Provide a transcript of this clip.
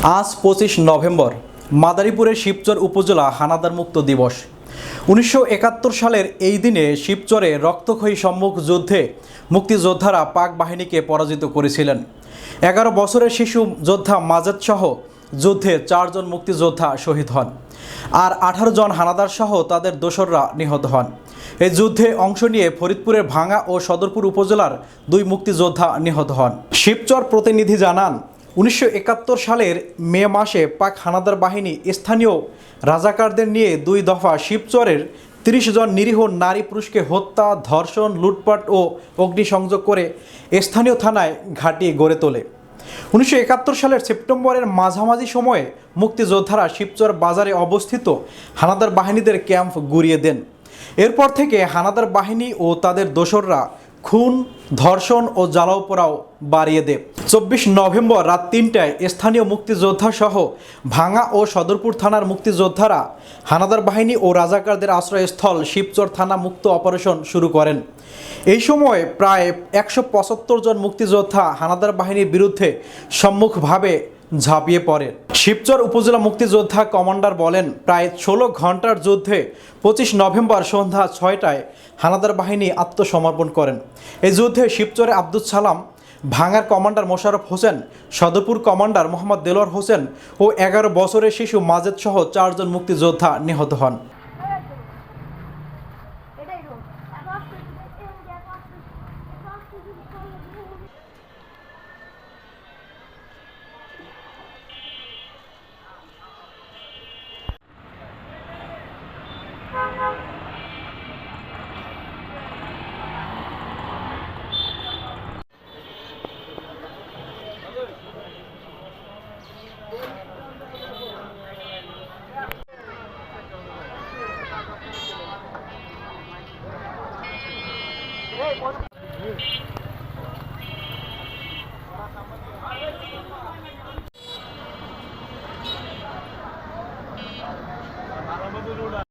আজ 25 নভেম্বর মাদারীপুরের শিবচর উপজেলা হানাদার মুক্ত দিবস। 1971 সালের এই দিনে শিবচরে রক্তক্ষয়ী সম্মুখ যুদ্ধে মুক্তিযোদ্ধারা পাক বাহিনীকে পরাজিত করেছিলেন। 11 বছরের শিশু যোদ্ধা মাজেদ সহ যুদ্ধে 4 জন মুক্তিযোদ্ধা শহীদ হন, আর 18 জন হানাদার সহ তাদের দোসররা নিহত হন। এই যুদ্ধে অংশ নিয়ে ফরিদপুরের ভাঙ্গা ও সদরপুর উপজেলার 2 মুক্তিযোদ্ধা নিহত হন। শিবচর প্রতিনিধি জানান, 1971 সালের মে মাসে পাক হানাদার বাহিনী স্থানীয় রাজাকারদের নিয়ে 2 দফা শিবচরের 30 জন নিরীহ নারী পুরুষকে হত্যা, ধর্ষণ, লুটপাট ও অগ্নিসংযোগ করে স্থানীয় থানায় ঘাঁটি গড়ে তোলে। 1971 সালের সেপ্টেম্বরের মাঝামাঝি সময়ে মুক্তিযোদ্ধারা শিবচর বাজারে অবস্থিত হানাদার বাহিনীদের ক্যাম্প গুঁড়িয়ে দেন। এরপর থেকে হানাদার বাহিনী ও তাদের দোসররা খুন, ধর্ষণ ও জ্বালাও পোড়াও বাড়িয়ে দেয়। 24 নভেম্বর রাত 3টায় স্থানীয় মুক্তিযোদ্ধা সহ ভাঙ্গা ও সদরপুর থানার মুক্তিযোদ্ধারা হানাদার বাহিনী ও রাজাকারদের আশ্রয়স্থল শিবচর থানা মুক্ত অপারেশন শুরু করেন। এই সময় প্রায় 175 জন মুক্তিযোদ্ধা হানাদার বাহিনীর বিরুদ্ধে সম্মুখভাবে ঝাঁপিয়ে পড়ে। শিবচর উপজেলা মুক্তিযোদ্ধা কমান্ডার বলেন, প্রায় 16 ঘন্টার যুদ্ধে 25 নভেম্বর সন্ধ্যা 6টায় হানাদার বাহিনী আত্মসমর্পণ করেন। এই যুদ্ধে শিবচরে আব্দুল সালাম, ভাঙ্গার কমান্ডার মোশাররফ হোসেন, সদরপুর কমান্ডার মোহাম্মদ দেলোয়ার হোসেন ও 11 বছরের শিশু মাজেদ সহ 4 জন মুক্তিযোদ্ধা নিহত হন।